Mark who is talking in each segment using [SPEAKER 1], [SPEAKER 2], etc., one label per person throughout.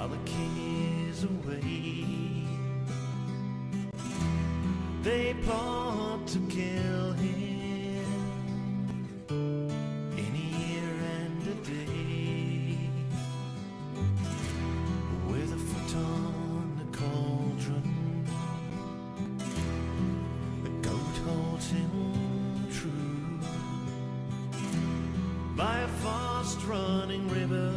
[SPEAKER 1] while the king is away. They plot to kill him in a year and a day. With a foot on the cauldron, the goat holds him true. By a fast-running river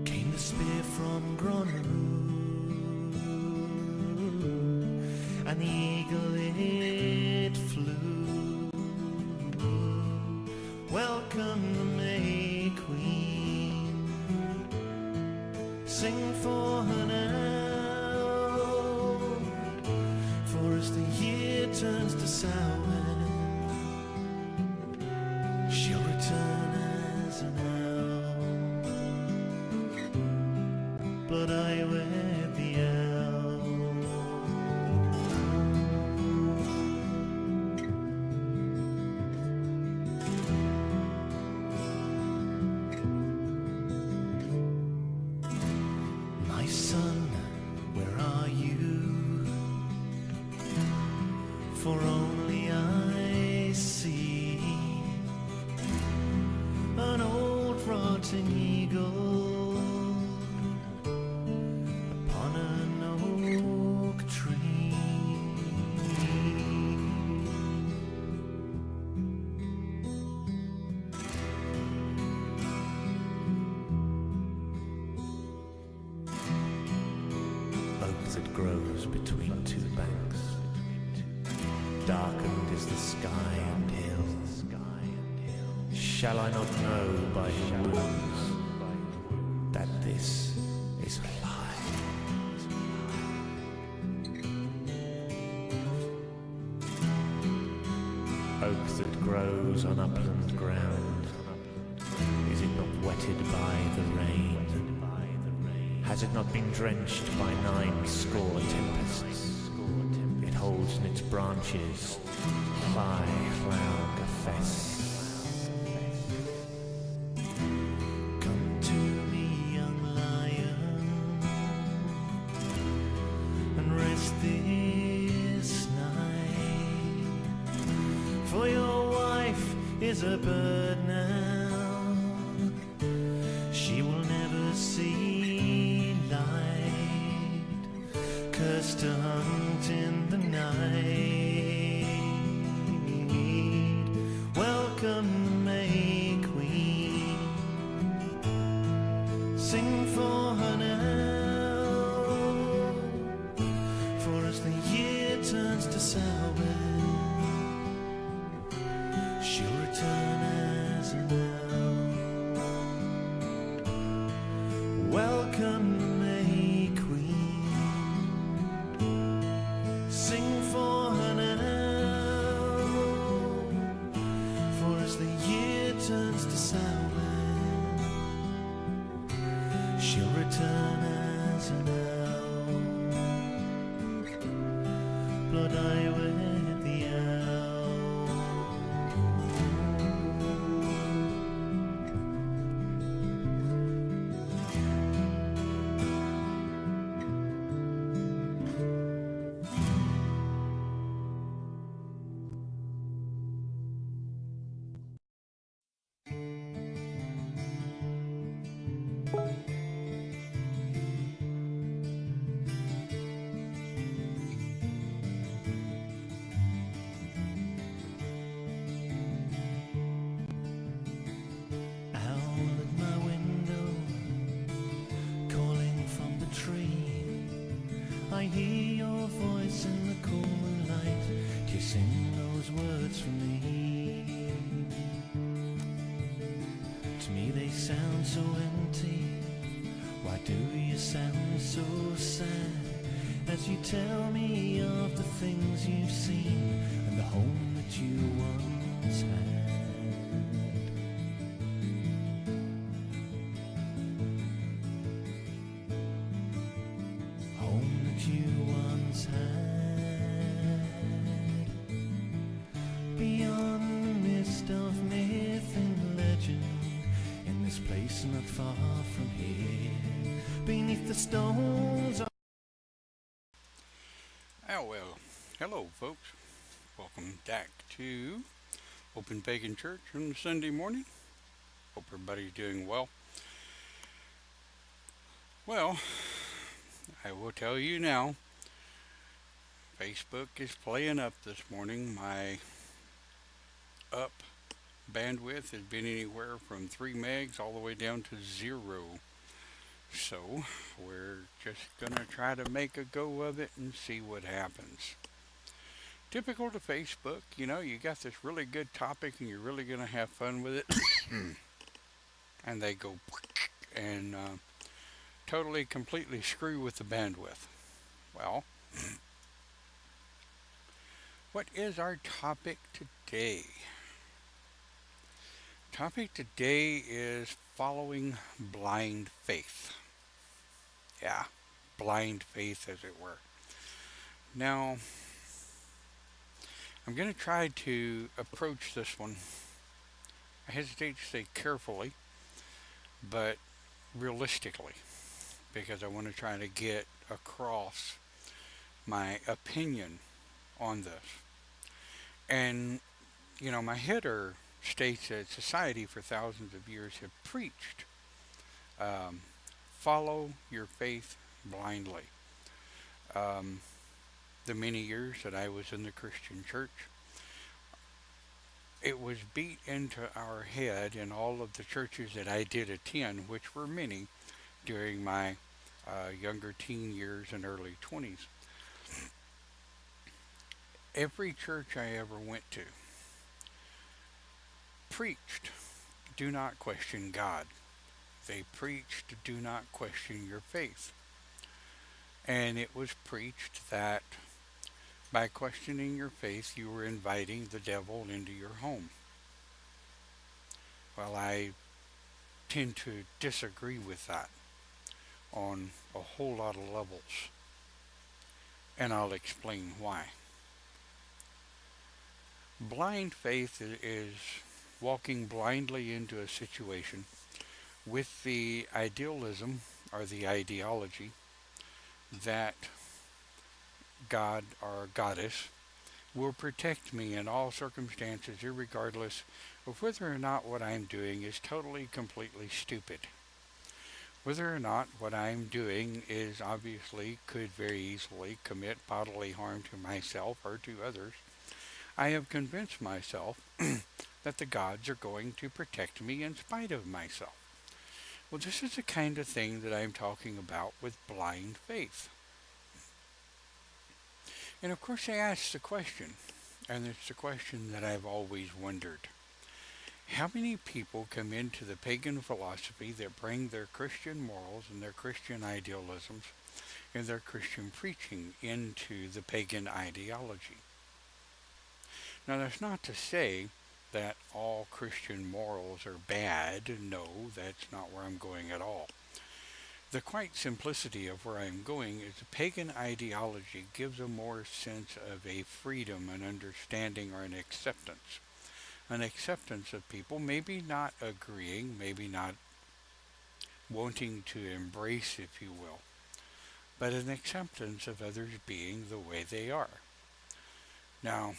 [SPEAKER 1] came the spear from Gronru, and the eagle it flew. Welcome the May Queen, sing for her now, for as the year turns to sour, she'll return as an owl, but I wear the owl. My son, where are you? For only I see an old rotting eagle upon an oak tree. Oak that grows between two banks, darkened is the sky and hill. Shall I not know by her wounds that this is a lie? Oak that grows on upland ground, is it not wetted by the rain? Has it not been drenched by 90 tempests? It holds in its branches high cloud fess. Come to me, young lion, and rest this night, for your wife is a bird now, she will never see light, cursed to hunt in the night. Welcome the May Queen, sing for her now, for as the year turns to sour, she'll return as an owl. Welcome the May Queen, sing for her now, for as the year turns to sour, she'll return as an owl, blood I wear the owl. I hear your voice in the cool moonlight. Do you sing those words for me? To me they sound so empty. Why do you sound so sad as you tell me of the things you've seen and the home that you once had? You once had, beyond the mist of myth and legend, in this place not far from here. the stones are...
[SPEAKER 2] Oh, well, hello, folks. Welcome back to Open Pagan Church on Sunday morning. Hope everybody's doing well. Well, I will tell you now, Facebook is playing up this morning. My up bandwidth has been anywhere from 3 megs all the way down to 0. So, we're just going to try to make a go of it and see what happens. Typical to Facebook, you got this really good topic and you're really going to have fun with it. And they go and totally, completely screw with the bandwidth. Well, what is our topic today? Topic today is following blind faith. Yeah, blind faith, as it were. Now, I'm going to try to approach this one, I hesitate to say carefully, but realistically, because I want to try to get across my opinion on this. And, my header states that society for thousands of years have preached, follow your faith blindly. The many years that I was in the Christian church, it was beat into our head in all of the churches that I did attend, which were many during my younger teen years and early 20s. Every church I ever went to preached, do not question God. They preached, do not question your faith. And it was preached that by questioning your faith, you were inviting the devil into your home. Well, I tend to disagree with that on a whole lot of levels. And I'll explain why. Blind faith is walking blindly into a situation with the idealism or the ideology that God or Goddess will protect me in all circumstances, irregardless of whether or not what I'm doing is totally, completely stupid. Whether or not what I'm doing is obviously could very easily commit bodily harm to myself or to others, I have convinced myself that the gods are going to protect me in spite of myself. Well, this is the kind of thing that I'm talking about with blind faith. And of course I ask the question, and it's the question that I've always wondered. How many people come into the pagan philosophy that bring their Christian morals and their Christian idealisms and their Christian preaching into the pagan ideology? Now, that's not to say that all Christian morals are bad. No, that's not where I'm going at all. The quite simplicity of where I'm going is the pagan ideology gives a more sense of a freedom, an understanding, or an acceptance. An acceptance of people maybe not agreeing, maybe not wanting to embrace, if you will, but an acceptance of others being the way they are. Now,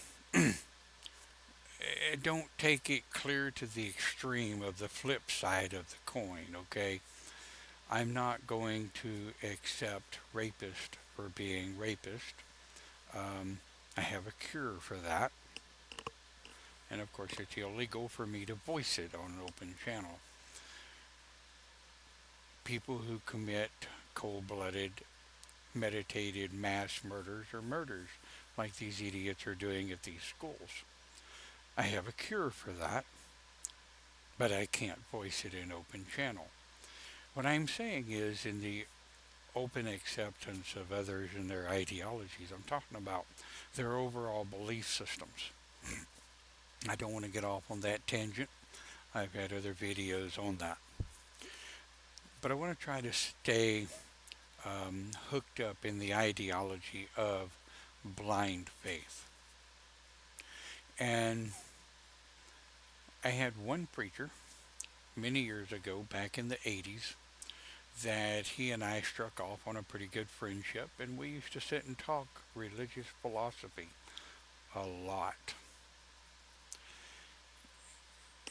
[SPEAKER 2] don't take it clear to the extreme of the flip side of the coin, okay? I'm not going to accept rapists for being rapist. I have a cure for that. And of course it's illegal for me to voice it on an open channel. People who commit cold-blooded, meditated mass murders or murders like these idiots are doing at these schools. I have a cure for that, but I can't voice it in open channel. What I'm saying is, in the open acceptance of others and their ideologies, I'm talking about their overall belief systems. I don't want to get off on that tangent. I've had other videos on that. But I want to try to stay hooked up in the ideology of blind faith. And I had one preacher many years ago, back in the 80s, that he and I struck off on a pretty good friendship, and we used to sit and talk religious philosophy a lot.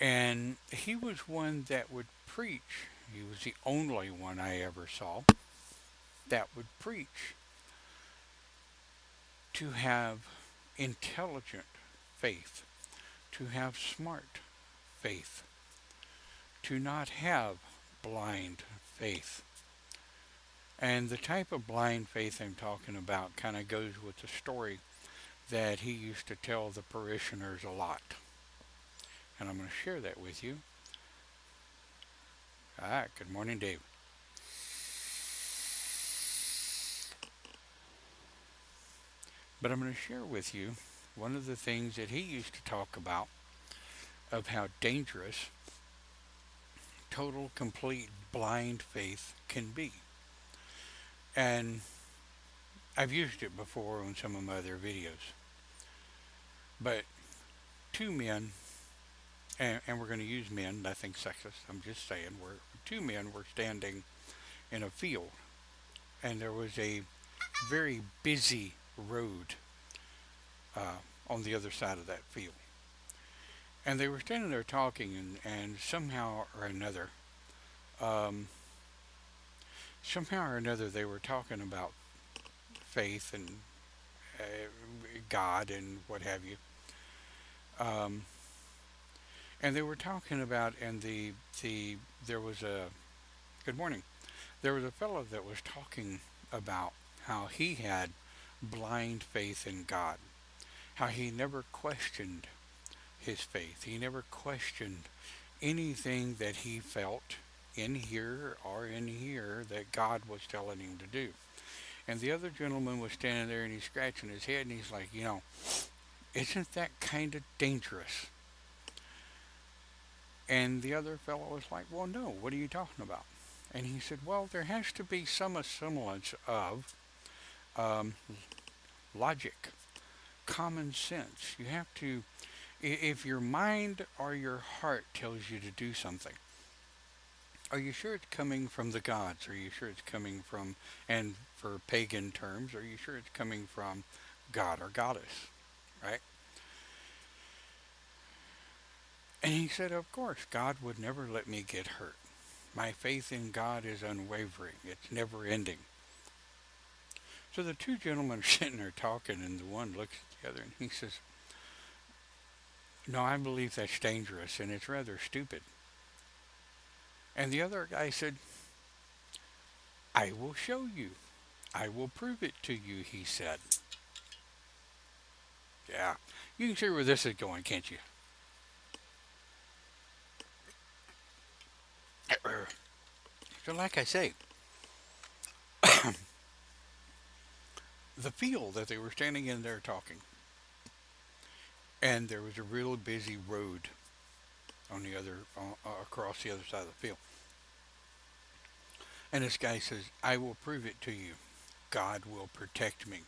[SPEAKER 2] And he was one that would preach. He was the only one I ever saw that would preach to have intelligent faith, to have smart faith, to not have blind faith. And the type of blind faith I'm talking about kind of goes with the story that he used to tell the parishioners a lot. And I'm going to share that with you. All right, good morning, Dave. But I'm going to share with you one of the things that he used to talk about of how dangerous total, complete, blind faith can be. And I've used it before on some of my other videos. But two men, and we're going to use men, nothing sexist, I'm just saying, two men were standing in a field, and there was a very busy road on the other side of that field. And they were standing there talking, and um, somehow or another, they were talking about faith and uh, God and what have you. Um, and they were talking about, and there was a good morning. There was a fellow that was talking about how he had blind faith in God, how he never questioned his faith. He never questioned anything that he felt in here or in here that God was telling him to do. And the other gentleman was standing there and he's scratching his head and he's like, isn't that kind of dangerous? And the other fellow was like, well, no, what are you talking about? And he said, well, there has to be some semblance of um, logic, common sense. You have to, if your mind or your heart tells you to do something, are you sure it's coming from the gods? Are you sure it's coming from, and for pagan terms, are you sure it's coming from God or goddess, right? And he said, of course, God would never let me get hurt. My faith in God is unwavering. It's never ending. So the two gentlemen are sitting there talking, and the one looks at the other, and he says, no, I believe that's dangerous, and it's rather stupid. And the other guy said, I will show you. I will prove it to you, he said. Yeah, you can see where this is going, can't you? So like I say, the field that they were standing in there talking, and there was a real busy road on the other, across the other side of the field. And this guy says, I will prove it to you. God will protect me.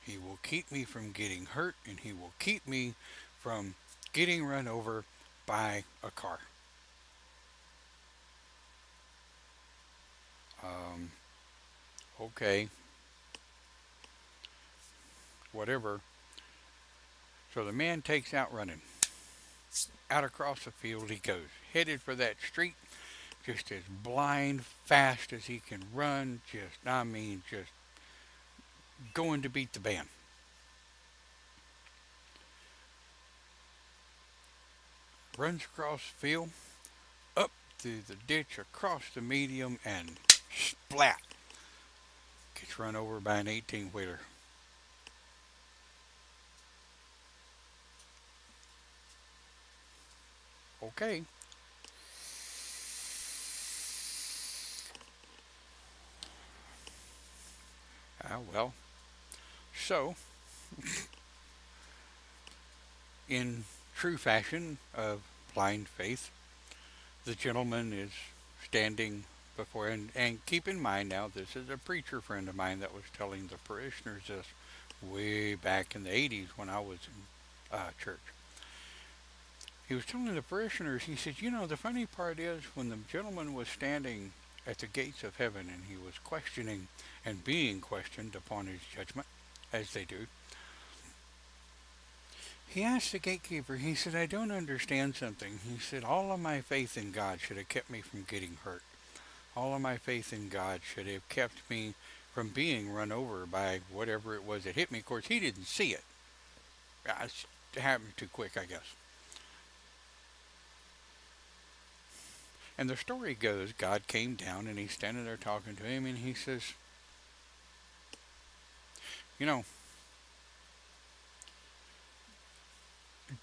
[SPEAKER 2] He will keep me from getting hurt, and he will keep me from getting run over by a car. Okay. Whatever. So the man takes out running. Out across the field he goes, headed for that street, just as blind, fast as he can run, just going to beat the band. Runs across the field, up through the ditch, across the medium, and splat. Gets run over by an 18-wheeler. Okay. Well, so, in true fashion of blind faith, the gentleman is standing before, and keep in mind now, this is a preacher friend of mine that was telling the parishioners this way back in the 80s when I was in church. He was telling the parishioners, he said, the funny part is when the gentleman was standing at the gates of heaven, and he was questioning and being questioned upon his judgment, as they do. He asked the gatekeeper, he said, I don't understand something. He said, all of my faith in God should have kept me from getting hurt. All of my faith in God should have kept me from being run over by whatever it was that hit me. Of course, he didn't see it. It happened too quick, I guess. And the story goes, God came down and he's standing there talking to him, and he says, you know,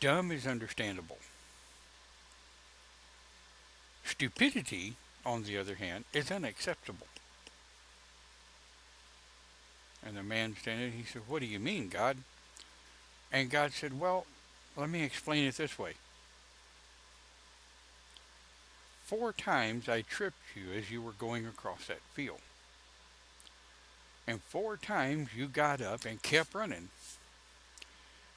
[SPEAKER 2] dumb is understandable. Stupidity, on the other hand, is unacceptable. And the man standing, he said, what do you mean, God? And God said, well, let me explain it this way. 4 times I tripped you as you were going across that field. And 4 times you got up and kept running.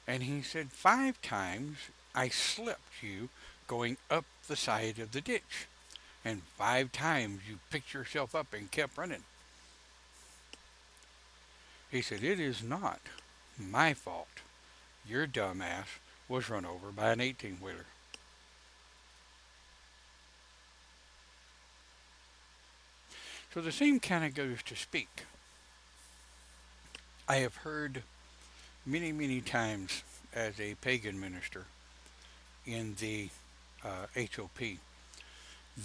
[SPEAKER 2] And he said, 5 times I slipped you going up the side of the ditch. And 5 times you picked yourself up and kept running. He said, it is not my fault your dumbass was run over by an 18-wheeler. So the same kind of goes to speak. I have heard many, many times as a pagan minister in the HOP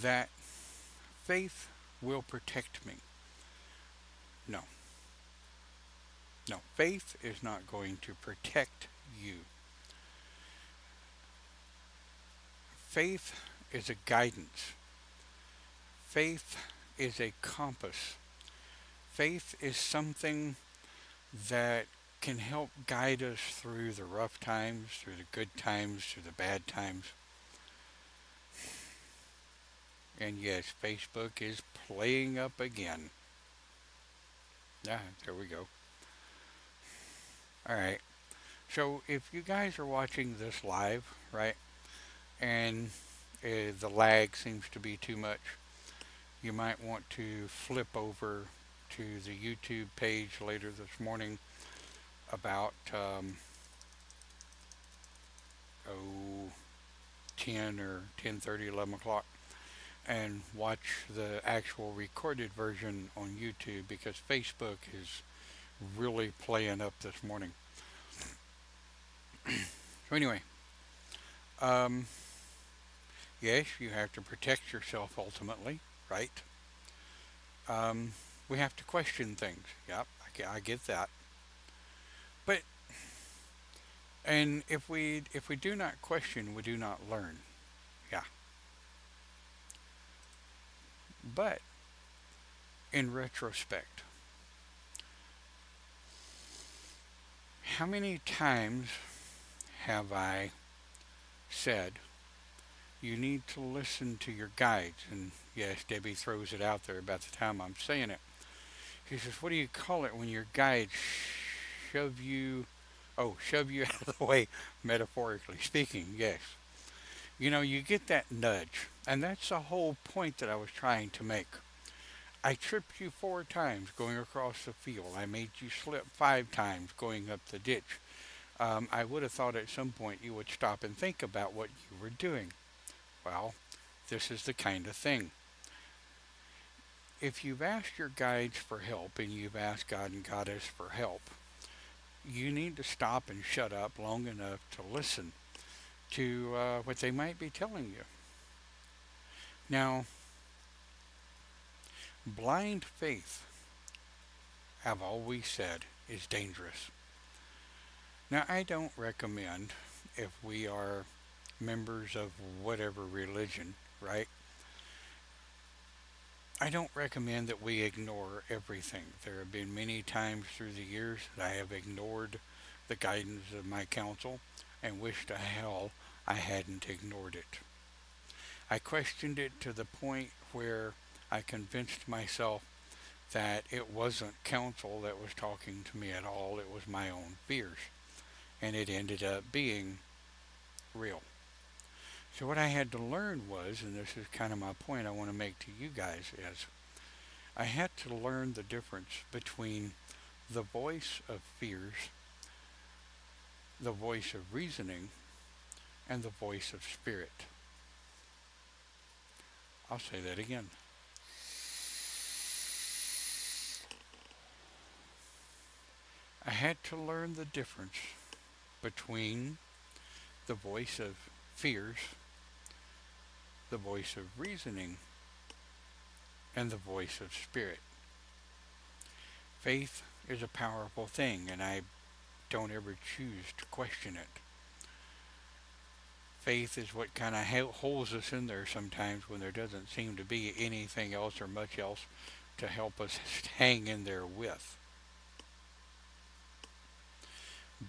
[SPEAKER 2] that faith will protect me. No. No, faith is not going to protect you. Faith is a guidance. Faith is a compass. Faith is something that can help guide us through the rough times, through the good times, through the bad times. And yes, Facebook is playing up again. Yeah, there we go. Alright, so if you guys are watching this live, right, and the lag seems to be too much, you might want to flip over to the YouTube page later this morning about 10 or 10:30, 11 o'clock, and watch the actual recorded version on YouTube, because Facebook is really playing up this morning. So anyway, yes, you have to protect yourself ultimately, right? We have to question things. Yep, I get that. But, and if we do not question, we do not learn. Yeah. But in retrospect, how many times have I said, you need to listen to your guides? And yes, Debbie throws it out there about the time I'm saying it. She says, what do you call it when your guides shove you out of the way, metaphorically speaking? Yes. You know, you get that nudge. And that's the whole point that I was trying to make. I tripped you 4 times going across the field. I made you slip 5 times going up the ditch. I would have thought at some point you would stop and think about what you were doing. Well, this is the kind of thing. If you've asked your guides for help and you've asked God and Goddess for help, you need to stop and shut up long enough to listen to what they might be telling you. Now, blind faith, I've always said, is dangerous. Now, I don't recommend, if we are members of whatever religion, right? I don't recommend that we ignore everything. There have been many times through the years that I have ignored the guidance of my counsel and wished to hell I hadn't ignored it. I questioned it to the point where I convinced myself that it wasn't counsel that was talking to me at all, it was my own fears. And it ended up being real. So what I had to learn was, and this is kind of my point I want to make to you guys, is I had to learn the difference between the voice of fears, the voice of reasoning, and the voice of spirit. I'll say that again. I had to learn the difference between the voice of fears, the voice of reasoning, and the voice of spirit. Faith is a powerful thing, and I don't ever choose to question it. Faith is what kind of holds us in there sometimes when there doesn't seem to be anything else or much else to help us hang in there with.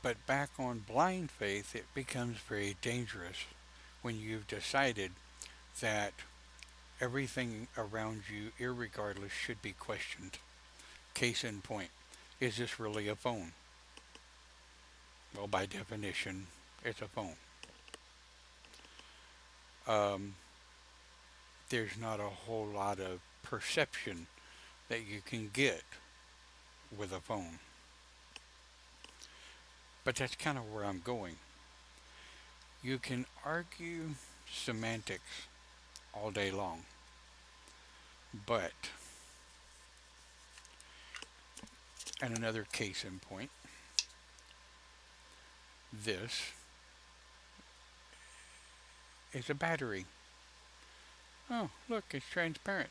[SPEAKER 2] But back on blind faith, it becomes very dangerous when you've decided that everything around you, irregardless, should be questioned. Case in point, is this really a phone? Well, by definition, it's a phone. There's not a whole lot of perception that you can get with a phone. But that's kind of where I'm going. You can argue semantics all day long, but, and another case in point, this is a battery. Oh, look, it's transparent.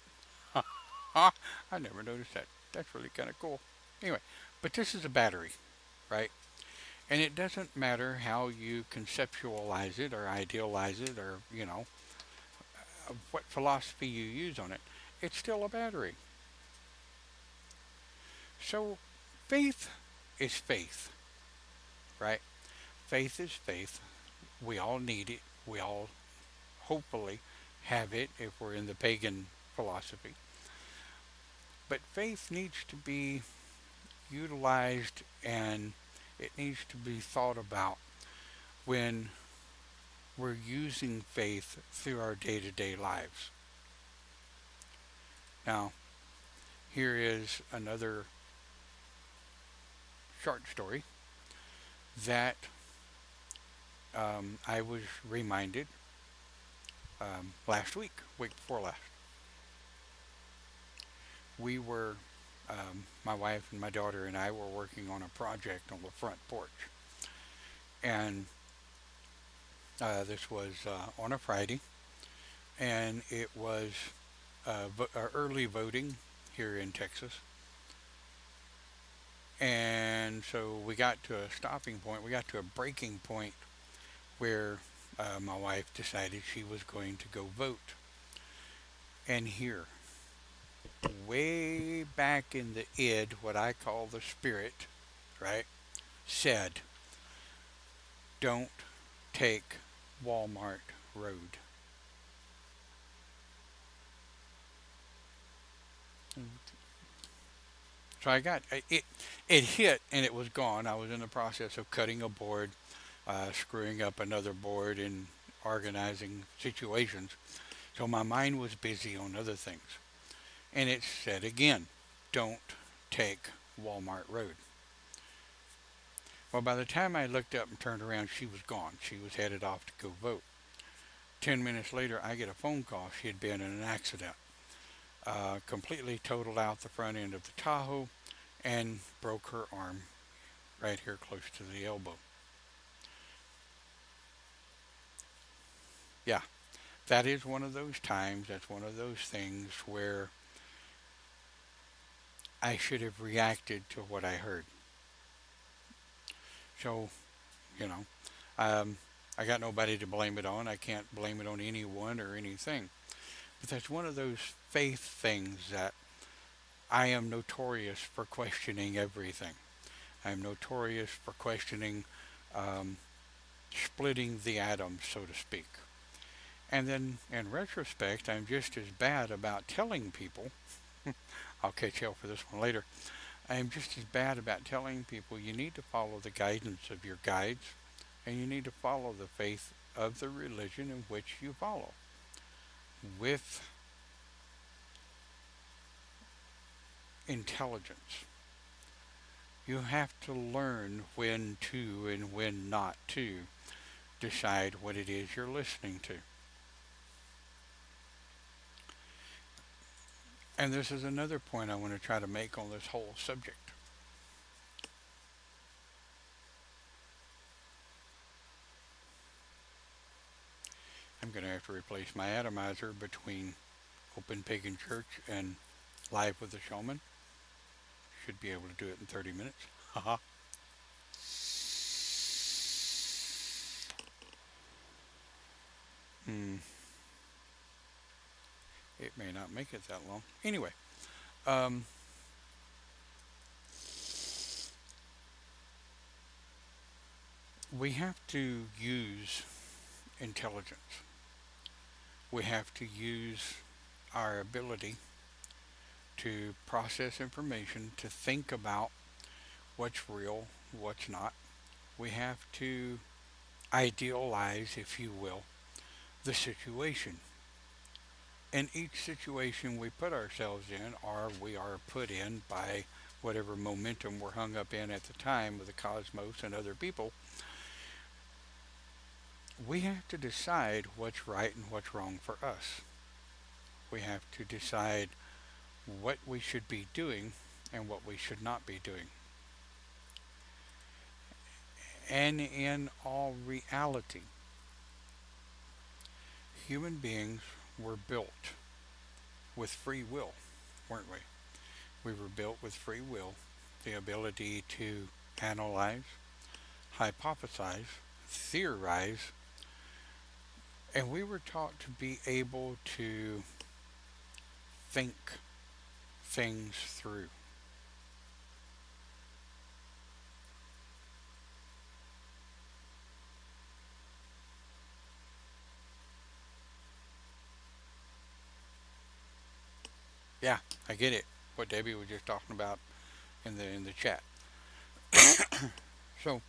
[SPEAKER 2] I never noticed that. That's really kind of cool. Anyway, but this is a battery, right? And it doesn't matter how you conceptualize it or idealize it or, what philosophy you use on it. It's still a battery. So faith is faith, right? Faith is faith. We all need it. We all hopefully have it if we're in the pagan philosophy. But faith needs to be utilized and it needs to be thought about when we're using faith through our day-to-day lives. Now, here is another short story that I was reminded last week before last. We were, my wife and my daughter and I were working on a project on the front porch. And this was on a Friday, and it was early voting here in Texas. And so we got to a stopping point, we got to a breaking point where my wife decided she was going to go vote. And here, way back in the id, what I call the spirit, right, said, don't take Walmart Road. So I got it. It hit and it was gone. I was in the process of cutting a board, screwing up another board, and organizing situations. So my mind was busy on other things. And it said again, don't take Walmart Road. Well, by the time I looked up and turned around, she was gone. She was headed off to go vote. 10 minutes later, I get a phone call. She had been in an accident. Completely totaled out the front end of the Tahoe and broke her arm right here close to the elbow. Yeah, that is one of those times, that's one of those things where I should have reacted to what I heard. So, I got nobody to blame it on. I can't blame it on anyone or anything. But that's one of those faith things that I am notorious for questioning everything. I'm notorious for questioning splitting the atom, so to speak. And then, in retrospect, I'm just as bad about telling people, I'll catch hell for this one later, I'm just as bad about telling people you need to follow the guidance of your guides, and you need to follow the faith of the religion in which you follow, with intelligence. You have to learn when to and when not to decide what it is you're listening to. And this is another point I want to try to make on this whole subject. I'm going to have to replace my atomizer between Open Pagan Church and Live with the Showman. Should be able to do it in 30 minutes. Haha. It may not make it that long. Anyway, we have to use intelligence. We have to use our ability to process information, to think about what's real, what's not. We have to idealize, if you will, the situation. In each situation we put ourselves in, or we are put in by whatever momentum we're hung up in at the time with the cosmos and other people, we have to decide what's right and what's wrong for us. We have to decide what we should be doing and what we should not be doing. And in all reality, human beings were built with free will, weren't we? We were built with free will, the ability to analyze, hypothesize, theorize, and we were taught to be able to think things through. Yeah, I get it. What Debbie was just talking about in the chat. So,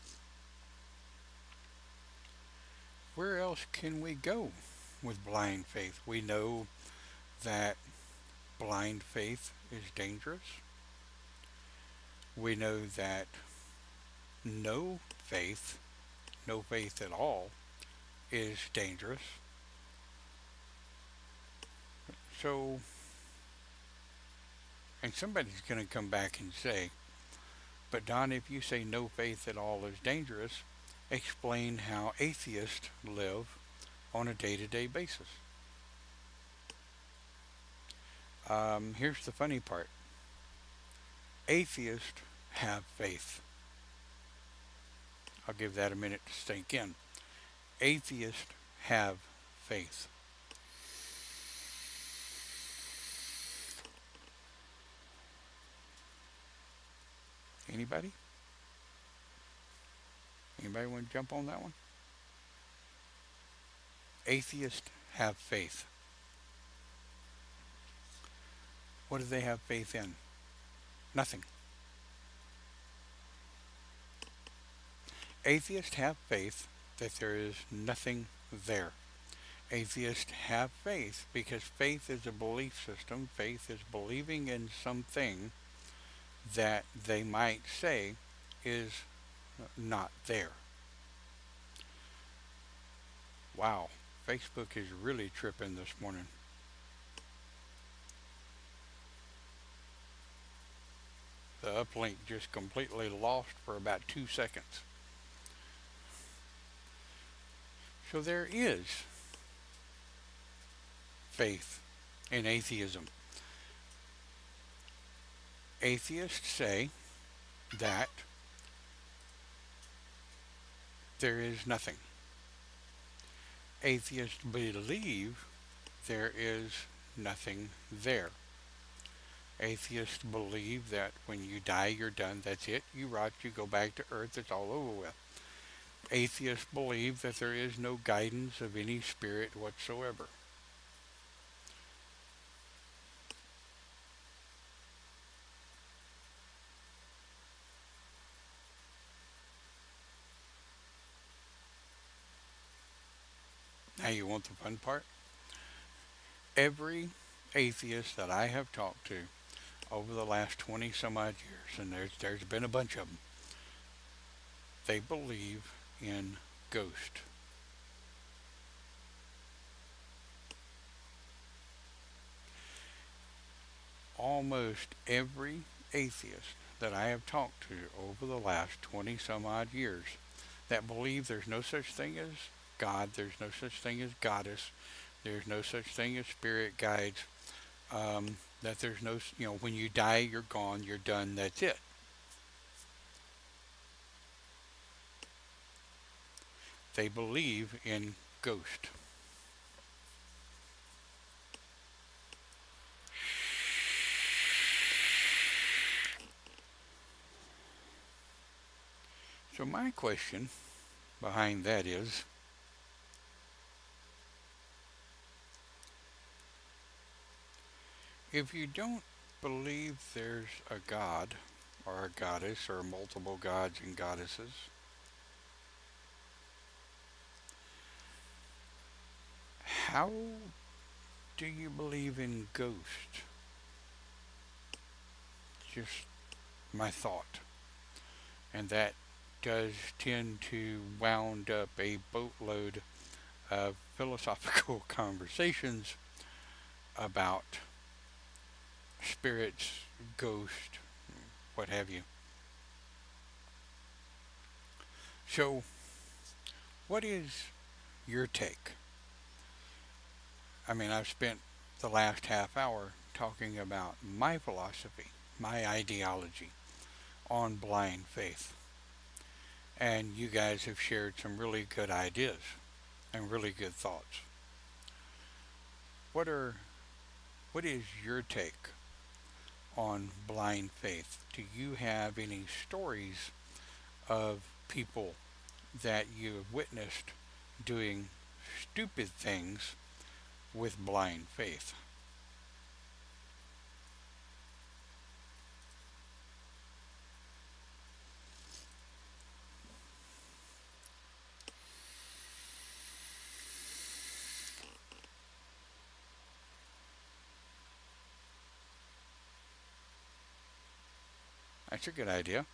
[SPEAKER 2] where else can we go with blind faith? We know that blind faith is dangerous. We know that no faith at all, is dangerous. So, and somebody's going to come back and say, but Don, if you say no faith at all is dangerous, explain how atheists live on a day-to-day basis. Here's the funny part. Atheists have faith. I'll give that a minute to sink in. Atheists have faith. Anybody? Anybody want to jump on that one? Atheists have faith. What do they have faith in? Nothing. Atheists have faith that there is nothing there. Atheists have faith because faith is a belief system. Faith is believing in something that they might say is not there. Wow, Facebook is really tripping this morning. The uplink just completely lost for about 2 seconds. So there is faith in atheism. Atheists say that there is nothing. Atheists believe there is nothing there. Atheists believe that when you die, you're done. That's it. You rot, you go back to earth. It's all over with. Atheists believe that there is no guidance of any spirit whatsoever. Now you want the fun part? Every atheist that I have talked to over the last 20 some odd years, and there's been a bunch of them. They believe in ghost. Almost every atheist that I have talked to over the last 20 some odd years that believe there's no such thing as God, there's no such thing as goddess, there's no such thing as spirit guides, that there's no, when you die, you're gone, you're done, that's it. They believe in ghost. So my question behind that is, if you don't believe there's a god or a goddess or multiple gods and goddesses, how do you believe in ghost? Just my thought. And that does tend to wound up a boatload of philosophical conversations about spirits, ghost, what have you. So, what is your take? I mean, I've spent the last half hour talking about my philosophy, my ideology on blind faith. And you guys have shared some really good ideas and really good thoughts. What is your take on blind faith? Do you have any stories of people that you have witnessed doing stupid things with blind faith? That's a good idea.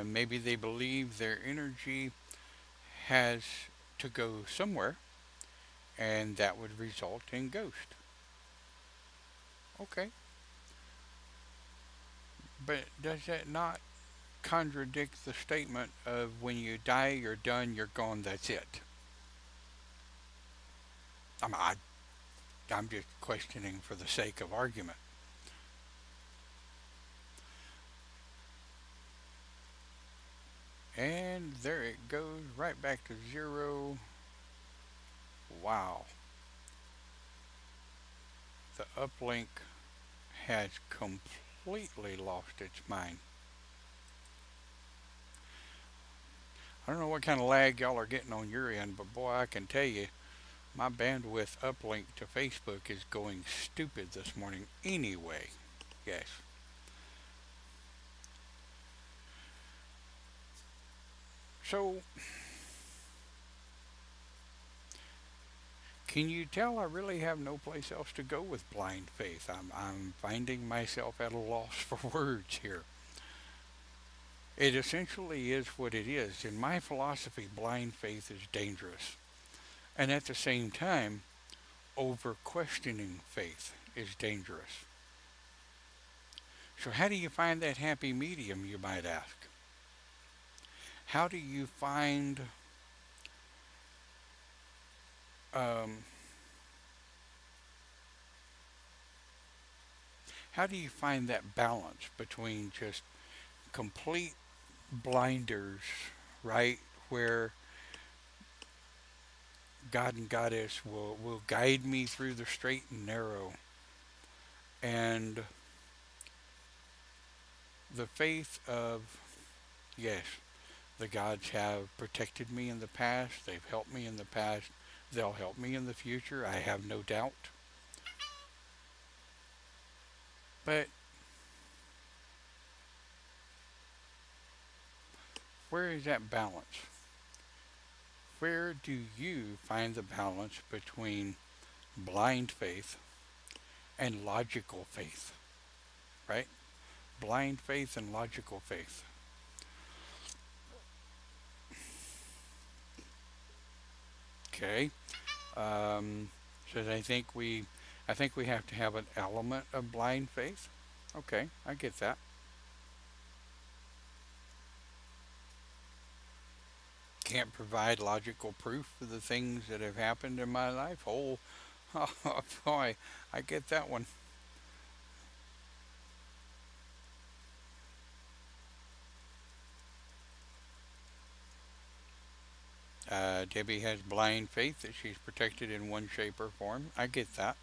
[SPEAKER 2] Maybe they believe their energy has to go somewhere, and that would result in ghost. Okay, but does that not contradict the statement of when you die, you're done, you're gone, that's it? I'm, I, I'm just questioning for the sake of argument. And there it goes, right back to zero. Wow. The uplink has completely lost its mind. I don't know what kind of lag y'all are getting on your end, but boy, I can tell you, my bandwidth uplink to Facebook is going stupid this morning anyway. Yes. So, can you tell I really have no place else to go with blind faith? I'm finding myself at a loss for words here. It essentially is what it is. In my philosophy, blind faith is dangerous. And at the same time, over questioning faith is dangerous. So, how do you find that happy medium, you might ask? How do you find um, how do you find that balance between just complete blinders, right, where God and Goddess will guide me through the straight and narrow, and the faith of, yes, the gods have protected me in the past, they've helped me in the past, they'll help me in the future, I have no doubt. But where is that balance? Where do you find the balance between blind faith and logical faith? right? Blind faith and logical faith. Okay. Um, Says I think we have to have an element of blind faith. Okay, I get that. Can't provide logical proof for the things that have happened in my life. Oh, oh boy, I get that one. Debbie has blind faith that she's protected in one shape or form. I get that.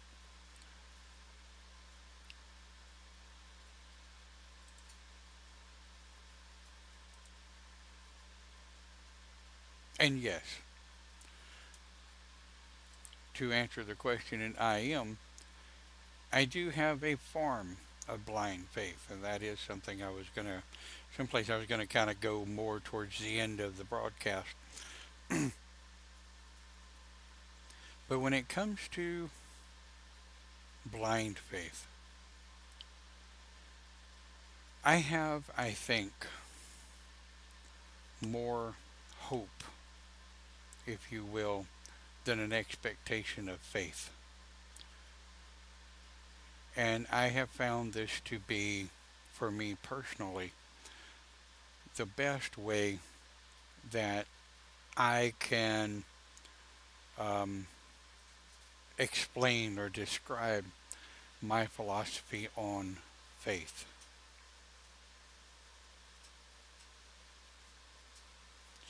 [SPEAKER 2] And yes, to answer the question in I do have a form of blind faith, and that is something someplace I was gonna kind of go more towards the end of the broadcast. But when it comes to blind faith, I think, more hope, if you will, than an expectation of faith. And I have found this to be, for me personally, the best way that I can um, explain or describe my philosophy on faith.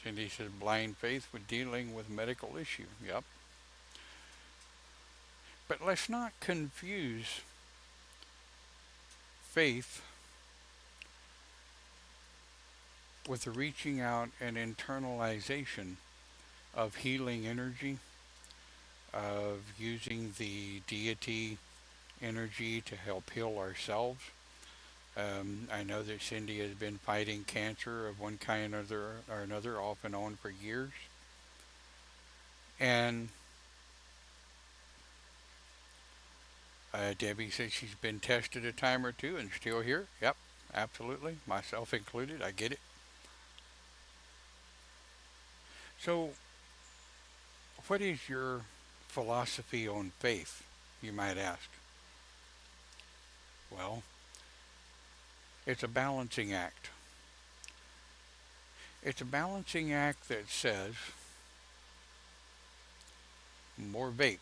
[SPEAKER 2] Cindy says blind faith with dealing with medical issue. Yep. But let's not confuse faith with the reaching out and internalization of healing energy, of using the deity energy to help heal ourselves. I know that Cindy has been fighting cancer of one kind or another off and on for years. And Debbie says she's been tested a time or two and still here. Yep, absolutely. Myself included. I get it. So, what is your philosophy on faith, you might ask? Well, it's a balancing act. It's a balancing act that says more vape,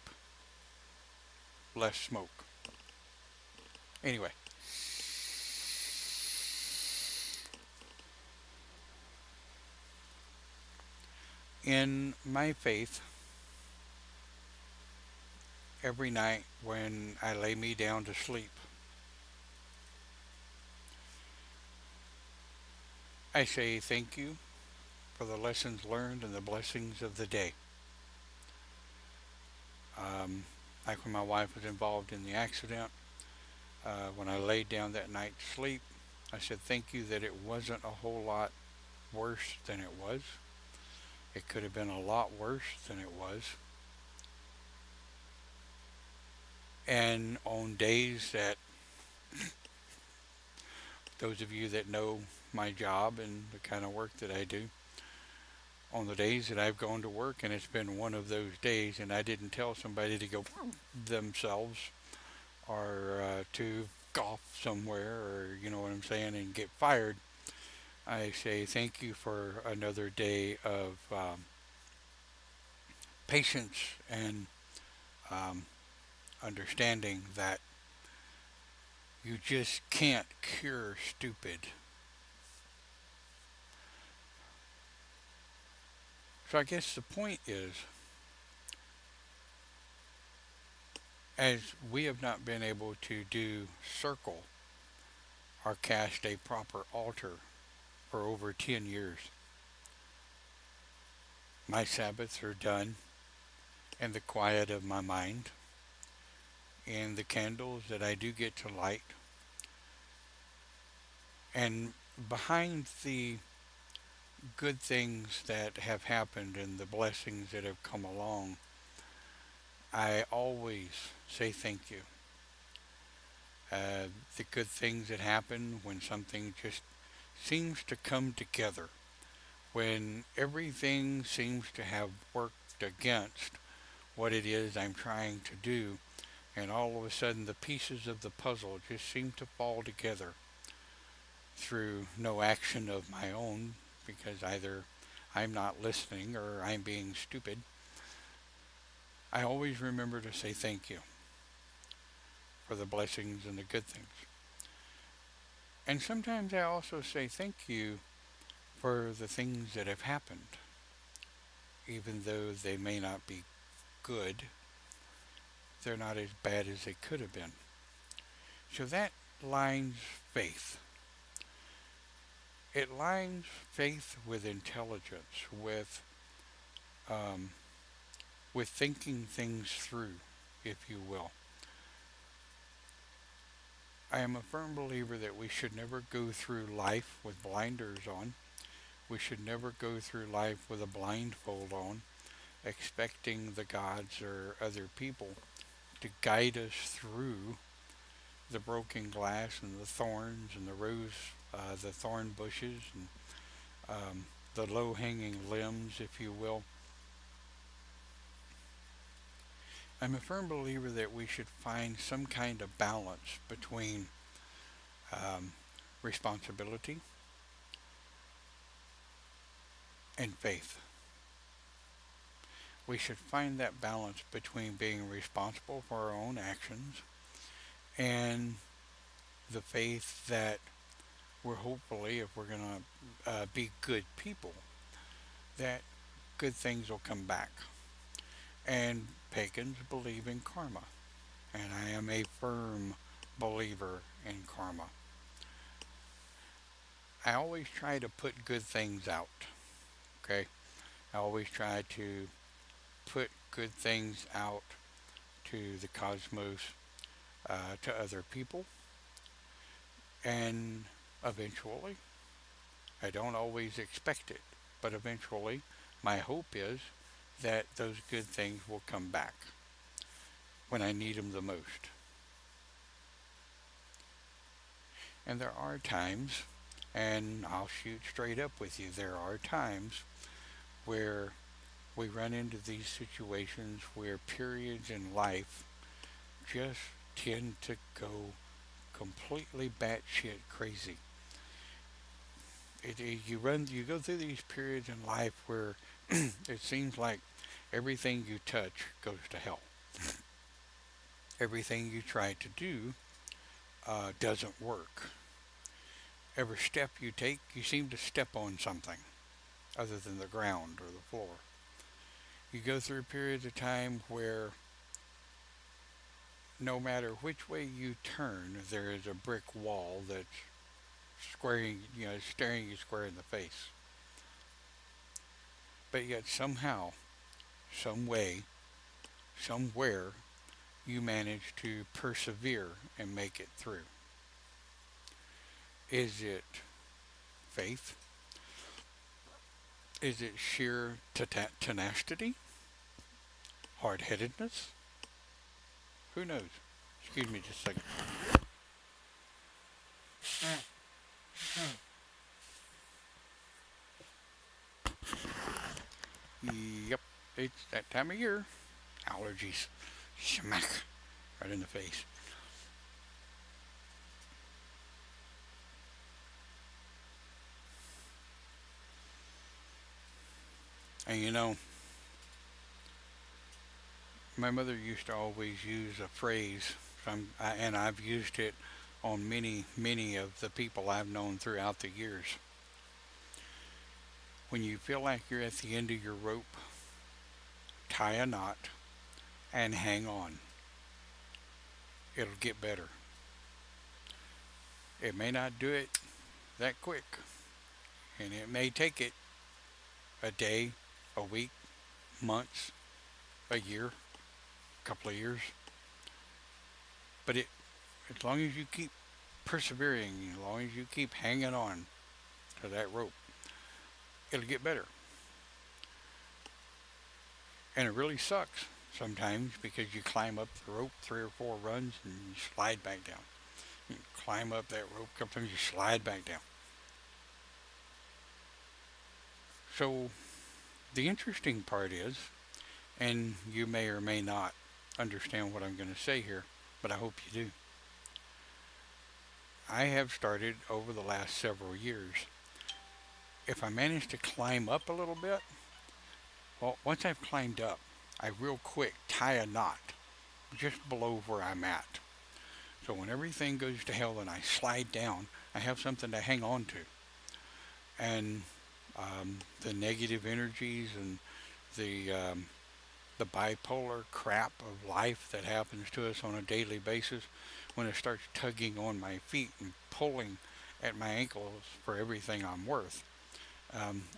[SPEAKER 2] less smoke. Anyway, in my faith, every night when I lay me down to sleep, I say thank you for the lessons learned and the blessings of the day. Like when my wife was involved in the accident, when I laid down that night to sleep, I said thank you that it wasn't a whole lot worse than it was. It could have been a lot worse than it was. And on days that, those of you that know my job and the kind of work that I do, on the days that I've gone to work and it's been one of those days and I didn't tell somebody to go themselves or to golf somewhere or you know what I'm saying and get fired, I say thank you for another day of patience and um, understanding that you just can't cure stupid. So I guess the point is, as we have not been able to do circle or cast a proper altar for over 10 years, my Sabbaths are done in the quiet of my mind, and the candles that I do get to light, and behind the good things that have happened and the blessings that have come along, I always say thank you. the good things that happen when something just seems to come together, when everything seems to have worked against what it is I'm trying to do, and all of a sudden the pieces of the puzzle just seem to fall together through no action of my own, because either I'm not listening or I'm being stupid. I always remember to say thank you for the blessings and the good things. And sometimes I also say thank you for the things that have happened, even though they may not be good, they're not as bad as they could have been. So that lines faith. It lines faith with intelligence, um, with thinking things through, if you will. I am a firm believer that we should never go through life with blinders on. We should never go through life with a blindfold on, expecting the gods or other people to guide us through the broken glass and the thorns and the thorn bushes and the low-hanging limbs, if you will. I'm a firm believer that we should find some kind of balance between um, responsibility and faith. We should find that balance between being responsible for our own actions and the faith that we're hopefully, if we're going to be good people, that good things will come back. And pagans believe in karma, and I am a firm believer in karma. I always try to put good things out, okay? I always try to put good things out to the cosmos, to other people, and eventually, I don't always expect it, but eventually, my hope is that those good things will come back when I need them the most. And there are times, and I'll shoot straight up with you, there are times where we run into these situations where periods in life just tend to go completely batshit crazy. You go through these periods in life where it seems like everything you touch goes to hell. Everything you try to do doesn't work. Every step you take, you seem to step on something other than the ground or the floor. You go through periods of time where no matter which way you turn, there is a brick wall that's staring you square in the face. But yet somehow, some way, somewhere, you manage to persevere and make it through. Is it faith? Is it sheer tenacity? Hard-headedness? Who knows? Excuse me just a second. Yep, it's that time of year. Allergies. Smack. Right in the face. And my mother used to always use a phrase, and I've used it on many, many of the people I've known throughout the years. When you feel like you're at the end of your rope, tie a knot and hang on. It'll get better. It may not do it that quick, and it may take it a day, a week, months, a year, a couple of years. But as long as you keep persevering, as long as you keep hanging on to that rope, it'll get better. And it really sucks sometimes because you climb up the rope 3 or 4 runs and you slide back down. You climb up that rope a couple times, you slide back down. So the interesting part is, and you may or may not understand what I'm going to say here, but I hope you do. I have started over the last several years, if I manage to climb up a little bit, well, once I've climbed up, I real quick tie a knot just below where I'm at. So when everything goes to hell and I slide down, I have something to hang on to. And the negative energies and the bipolar crap of life that happens to us on a daily basis, when it starts tugging on my feet and pulling at my ankles for everything I'm worth,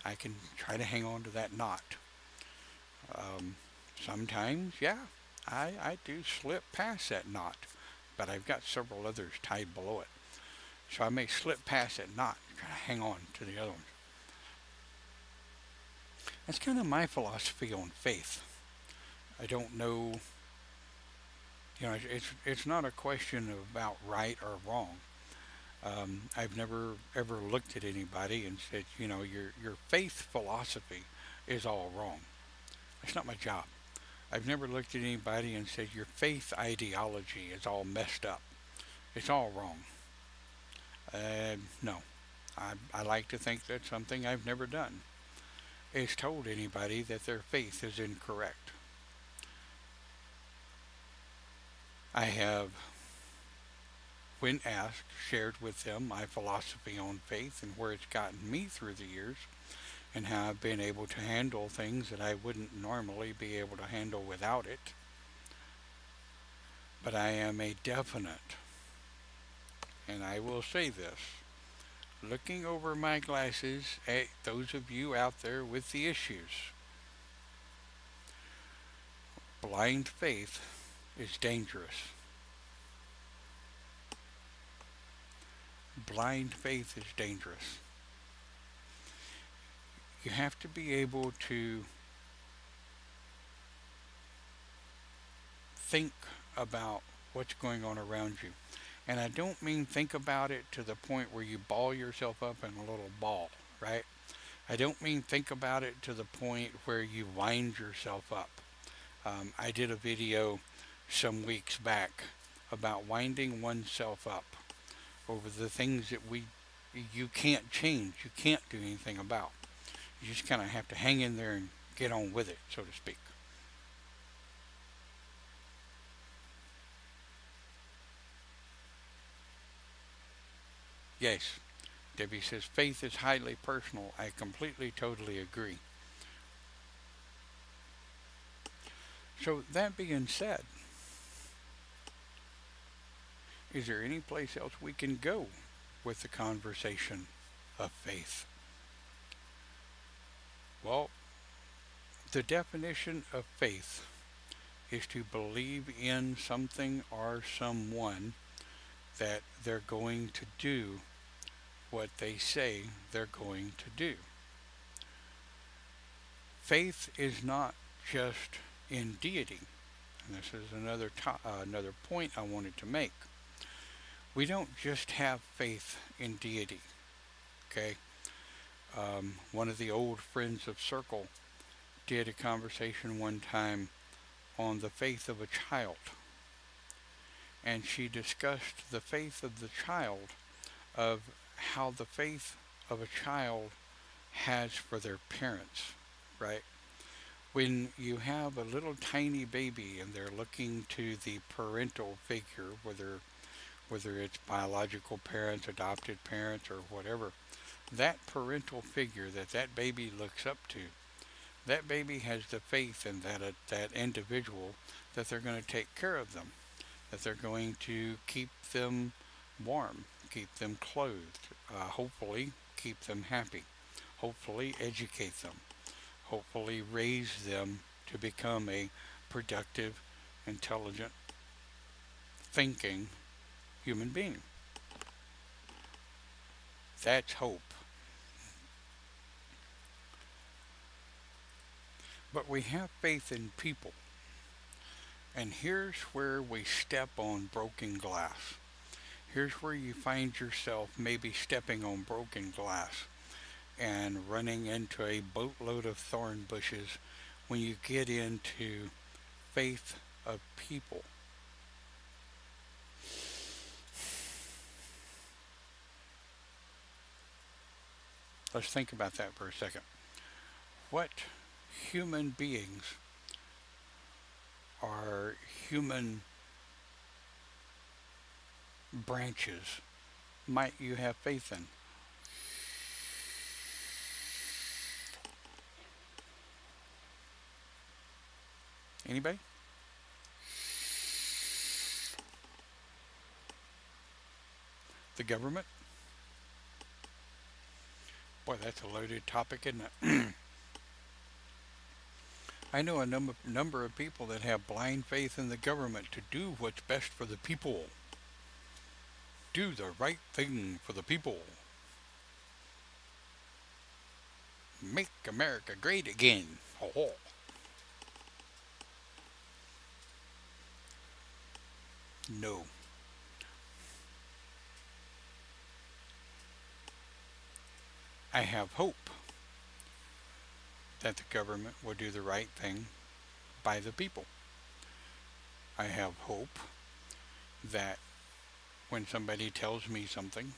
[SPEAKER 2] I can try to hang on to that knot. Sometimes, yeah, I do slip past that knot, but I've got several others tied below it. So I may slip past that knot and try to hang on to the other ones. That's kind of my philosophy on faith. I don't know, it's not a question about right or wrong. I've never ever looked at anybody and said, your faith philosophy is all wrong. That's not my job. I've never looked at anybody and said, your faith ideology is all messed up. It's all wrong. No. I like to think that's something I've never done, is told anybody that their faith is incorrect. I have, when asked, shared with them my philosophy on faith and where it's gotten me through the years, and how I've been able to handle things that I wouldn't normally be able to handle without it. But I am a definite, and I will say this, looking over my glasses at those of you out there with the issues, blind faith is dangerous. Blind faith is dangerous. You have to be able to think about what's going on around you. And I don't mean think about it to the point where you ball yourself up in a little ball, right? I don't mean think about it to the point where you wind yourself up. I did a video some weeks back about winding oneself up over the things that you can't change, you can't do anything about. You just kind of have to hang in there and get on with it, so to speak. Yes, Debbie says faith is highly personal. I completely, totally agree. So that being said, is there any place else we can go with the conversation of faith? Well, the definition of faith is to believe in something or someone that they're going to do what they say they're going to do. Faith is not just in deity. And this is another point I wanted to make. We don't just have faith in deity. Okay? One of the old friends of Circle did a conversation one time on the faith of a child. And she discussed the faith of the child, of how the faith of a child has for their parents, right? When you have a little tiny baby and they're looking to the parental figure, whether it's biological parents, adopted parents, or whatever, that parental figure that baby looks up to, that baby has the faith in that individual that they're going to take care of them, that they're going to keep them warm, keep them clothed, hopefully keep them happy, hopefully educate them, hopefully raise them to become a productive, intelligent, thinking human being. That's hope. But we have faith in people. And here's where we step on broken glass. Here's where you find yourself maybe stepping on broken glass and running into a boatload of thorn bushes when you get into faith of people. Let's think about that for a second. What human beings are human branches might you have faith in? Anybody? The government? Boy, that's a loaded topic, isn't it? I know a number of people that have blind faith in the government to do what's best for the people. Do the right thing for the people. Make America great again. Ho ho. No. I have hope that the government will do the right thing by the people. I have hope that when somebody tells me something,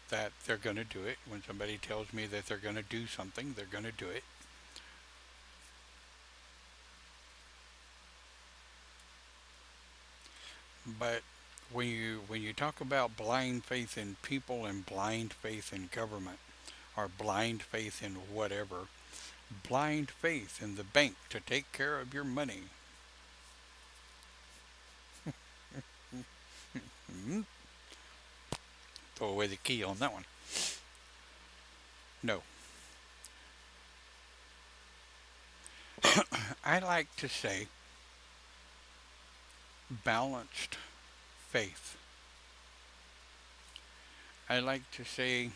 [SPEAKER 2] that they're going to do it. When somebody tells me that they're going to do something, they're going to do it. But when you talk about blind faith in people and blind faith in government, or blind faith in whatever, blind faith in the bank to take care of your money. Throw away the key on that one. No. I like to say balanced faith. I like to say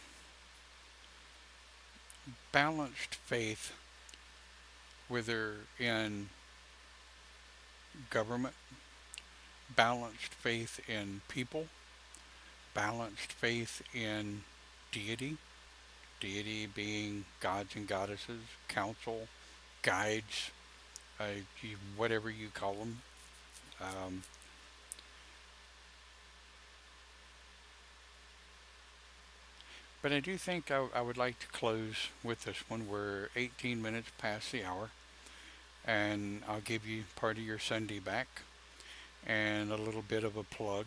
[SPEAKER 2] balanced faith, whether in government, balanced faith in people, balanced faith in deity, deity being gods and goddesses, council, guides, whatever you call them. But I do think I would like to close with this one. We're 18 minutes past the hour, and I'll give you part of your Sunday back and a little bit of a plug.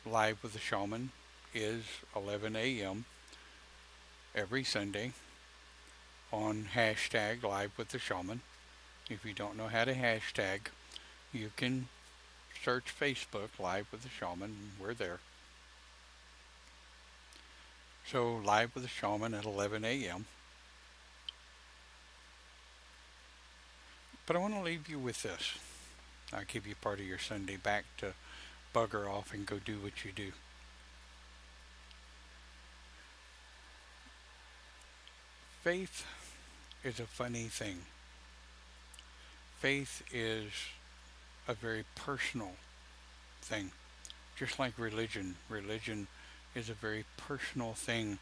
[SPEAKER 2] Live with the Shaman is 11 a.m. every Sunday on hashtag Live with the Shaman. If you don't know how to hashtag, you can search Facebook Live with the Shaman. We're there. So Live with the Shaman at 11 a.m. But I want to leave you with this. I'll give you part of your Sunday back to bugger off and go do what you do. Faith is a funny thing. Faith is a very personal thing. Just like religion. Religion is a very personal thing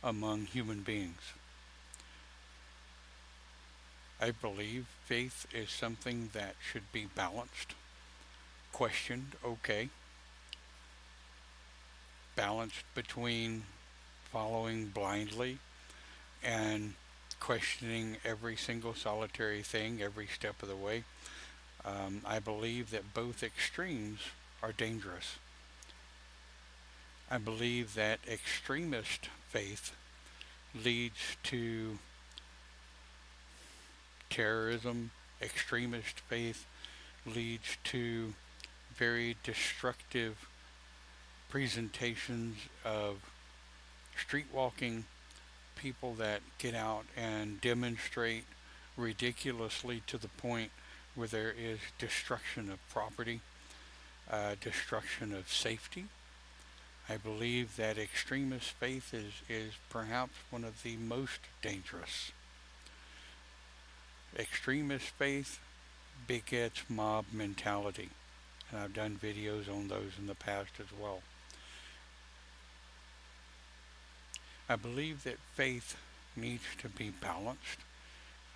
[SPEAKER 2] among human beings. I believe faith is something that should be balanced, questioned, okay. Balanced between following blindly and questioning every single solitary thing every step of the way. I believe that both extremes are dangerous. I believe that extremist faith leads to terrorism. Extremist faith leads to very destructive presentations of street walking, people that get out and demonstrate ridiculously to the point where there is destruction of property, destruction of safety. I believe that extremist faith is perhaps one of the most dangerous. Extremist faith begets mob mentality. and I've done videos on those in the past as well. I believe that faith needs to be balanced,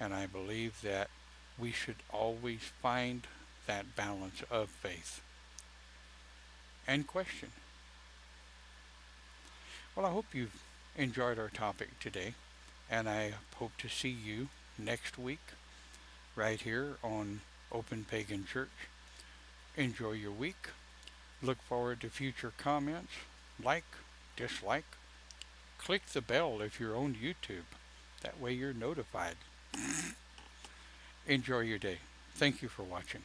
[SPEAKER 2] and I believe that we should always find that balance of faith and question. Well, I hope you've enjoyed our topic today, and I hope to see you next week right here on Open Pagan Church. Enjoy your week. Look forward to future comments. Like, dislike. Click the bell if you're on YouTube. That way you're notified. Enjoy your day. Thank you for watching.